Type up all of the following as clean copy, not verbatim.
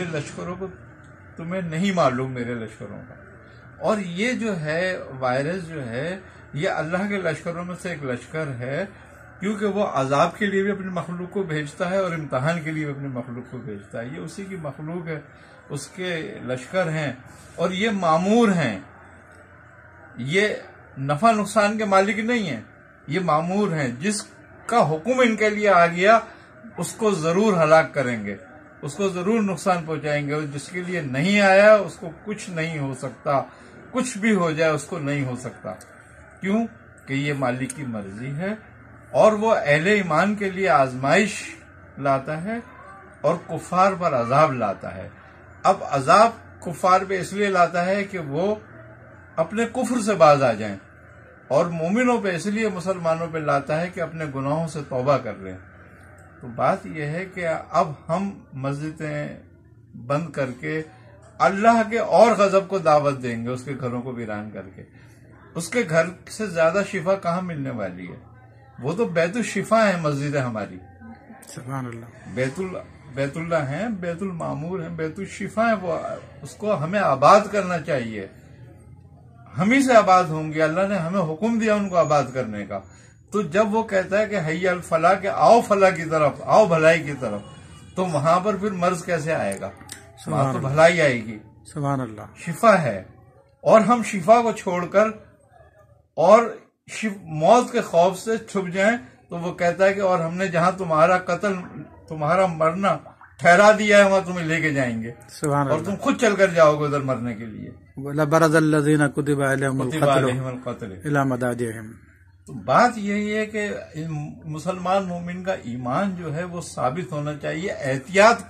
میرے لشکروں کو تمہیں نہیں معلوم میرے لشکروں کا. اور یہ جو ہے وائرس جو ہے یہ اللہ کے لشکروں میں سے ایک لشکر ہے، کیونکہ وہ عذاب کے لیے بھی اپنی مخلوق کو بھیجتا ہے اور امتحان کے لیے بھی اپنی مخلوق کو بھیجتا ہے. یہ اسی کی مخلوق ہے، اس کے لشکر ہیں، اور یہ مامور ہیں. یہ نفع نقصان کے مالک نہیں ہیں، یہ مامور ہیں. جس کا حکم ان کے لیے آ گیا اس کو ضرور ہلاک کریں گے، اس کو ضرور نقصان پہنچائیں گے. اور جس کے لیے نہیں آیا اس کو کچھ نہیں ہو سکتا، کچھ بھی ہو جائے اس کو نہیں ہو سکتا. کیوں کہ یہ مالک کی مرضی ہے، اور وہ اہل ایمان کے لیے آزمائش لاتا ہے اور کفار پر عذاب لاتا ہے. اب عذاب کفار پہ اس لیے لاتا ہے کہ وہ اپنے کفر سے باز آ جائیں، اور مومنوں پہ اس لیے مسلمانوں پہ لاتا ہے کہ اپنے گناہوں سے توبہ کر لیں. تو بات یہ ہے کہ اب ہم مسجدیں بند کر کے اللہ کے اور غضب کو دعوت دیں گے، اس کے گھروں کو ویران کر کے. اس کے گھر سے زیادہ شفا کہاں ملنے والی ہے؟ وہ تو بیت الشفا ہے مسجد ہماری. سبحان اللہ. بیت اللہ ہیں، بیت المعمور ہیں، بیت الشفا ہے. وہ اس کو ہمیں آباد کرنا چاہیے، ہم ہی سے آباد ہوں گے. اللہ نے ہمیں حکم دیا ان کو آباد کرنے کا. تو جب وہ کہتا ہے کہ حی الفلاح، کہ آؤ فلاح کی طرف، آؤ بھلائی کی طرف، تو وہاں پر پھر مرض کیسے آئے گا؟ وہاں تو بھلائی آئے گی. سبحان اللہ. شفا ہے، اور ہم شفا کو چھوڑ کر اور موت کے خوف سے چھپ جائیں. تو وہ کہتا ہے کہ اور ہم نے جہاں تمہارا قتل، تمہارا مرنا ٹھہرا دیا ہے، وہاں تمہیں لے کے جائیں گے، سبحان اور تم خود چل کر جاؤ گے ادھر مرنے کے لیے. لبرز الذین کتب علیہم علیہم القتل القتل. الی مضاجعہم. تو بات یہی ہے کہ مسلمان مومن کا ایمان جو ہے وہ ثابت ہونا چاہیے. احتیاط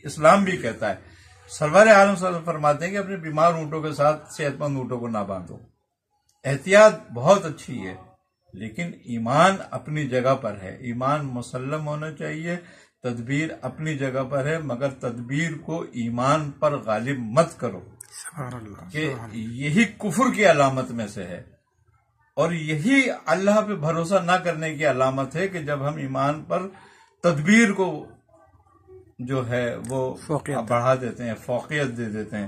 اسلام بھی کہتا ہے. سرور عالم صلی اللہ علیہ وسلم فرماتے ہیں کہ اپنے بیمار اونٹوں کے ساتھ صحت مند اونٹوں کو نہ باندھو. احتیاط بہت اچھی ہے، لیکن ایمان اپنی جگہ پر ہے. ایمان مسلم ہونا چاہیے. تدبیر اپنی جگہ پر ہے، مگر تدبیر کو ایمان پر غالب مت کرو، سبحان اللہ. کہ یہی کفر کی علامت میں سے ہے، اور یہی اللہ پہ بھروسہ نہ کرنے کی علامت ہے کہ جب ہم ایمان پر تدبیر کو جو ہے وہ بڑھا دیتے ہیں، فوقیت دے دیتے ہیں.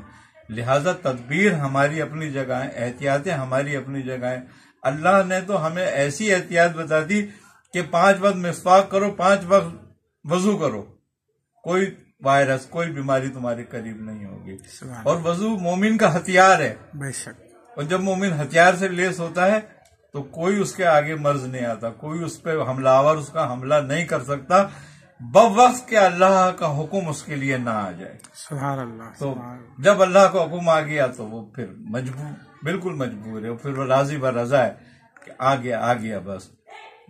لہذا تدبیر ہماری اپنی جگہ ہے، احتیاطیں ہماری اپنی جگہ ہیں. اللہ نے تو ہمیں ایسی احتیاط بتا دی کہ 5 وقت مسواک کرو، 5 وقت وضو کرو، کوئی وائرس، کوئی بیماری تمہارے قریب نہیں ہوگی. اور وضو مومن کا ہتھیار ہے، بے شک. اور جب مومن ہتھیار سے لیس ہوتا ہے تو کوئی اس کے آگے مرض نہیں آتا، کوئی اس پہ حملہ آور اس کا حملہ نہیں کر سکتا بوقت کہ اللہ کا حکم اس کے لیے نہ آ جائے. سبحان اللہ. تو جب اللہ کا حکم آ گیا تو وہ پھر مجبور، بالکل مجبور ہے. پھر وہ راضی برضا ہے کہ آ گیا بس.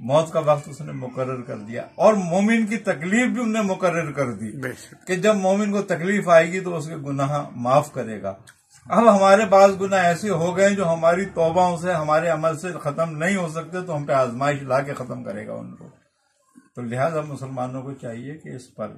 موت کا وقت اس نے مقرر کر دیا، اور مومن کی تکلیف بھی انہوں نے مقرر کر دی کہ جب مومن کو تکلیف آئے گی تو اس کے گناہ معاف کرے گا. اب ہمارے بعض گناہ ایسے ہو گئے جو ہماری توبہ سے، ہمارے عمل سے ختم نہیں ہو سکتے، تو ہم پہ آزمائش لا کے ختم کرے گا ان کو. تو لہذا مسلمانوں کو چاہیے کہ اس پر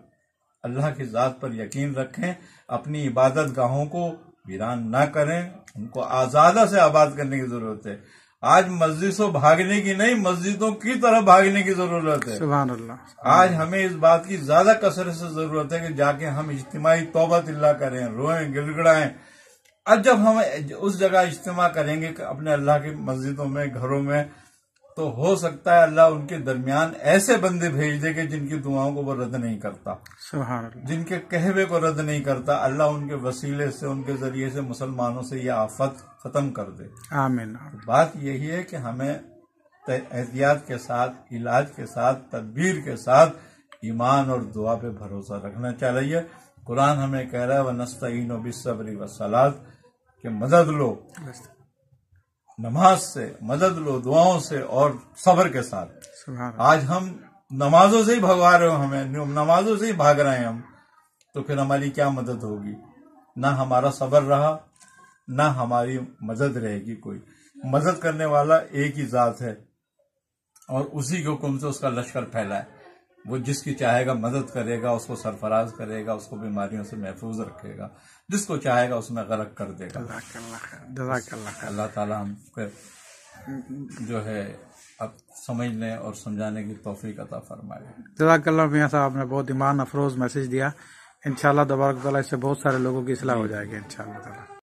اللہ کی ذات پر یقین رکھیں، اپنی عبادت گاہوں کو ویران نہ کریں، ان کو آزادہ سے آباد کرنے کی ضرورت ہے. آج مسجد سے بھاگنے کی نہیں، مسجدوں کی طرف بھاگنے کی ضرورت ہے. سبحان اللہ. آج ہمیں اس بات کی زیادہ کثرت سے ضرورت ہے کہ جا کے ہم اجتماعی توبہ اللہ کریں، روئیں، گڑ گڑائیں. اب جب ہم اس جگہ اجتماع کریں گے کہ اپنے اللہ کی مسجدوں میں، گھروں میں، تو ہو سکتا ہے اللہ ان کے درمیان ایسے بندے بھیج دے کہ جن کی دعاؤں کو وہ رد نہیں کرتا، سبحان اللہ. جن کے کہوے کو رد نہیں کرتا. اللہ ان کے وسیلے سے، ان کے ذریعے سے مسلمانوں سے یہ آفت ختم کر دے. آمین. بات یہی ہے کہ ہمیں احتیاط کے ساتھ، علاج کے ساتھ، تدبیر کے ساتھ ایمان اور دعا پہ بھروسہ رکھنا چاہیے. قرآن ہمیں کہہ رہا ہے وَنَسْتَعِينُ بِالصَّبْرِ وَالصَّلَاةِ، کہ مدد لو، نماز سے مدد لو، دعاؤں سے اور صبر کے ساتھ. آج ہم نمازوں سے ہی بھگوا رہے ہو، ہمیں نمازوں سے ہی بھاگ رہے ہیں ہم، تو پھر ہماری کیا مدد ہوگی؟ نہ ہمارا صبر رہا، نہ ہماری مدد رہے گی. کوئی مدد کرنے والا ایک ہی ذات ہے، اور اسی کے حکم سے اس کا لشکر پھیلا ہے. وہ جس کی چاہے گا مدد کرے گا، اس کو سرفراز کرے گا، اس کو بیماریوں سے محفوظ رکھے گا، جس کو چاہے گا اس میں غرق کر دے گا. جزاک اللہ خیر. اللہ تعالیٰ ہم کو جو ہے اب سمجھنے اور سمجھانے کی توفیق عطا فرمائے. جزاک اللہ میاں صاحب نے بہت ایمان افروز میسج دیا. انشاءاللہ تبارک و تعالیٰ اس سے بہت سارے لوگوں کی اصلاح ہو جائے گی انشاءاللہ تعالیٰ.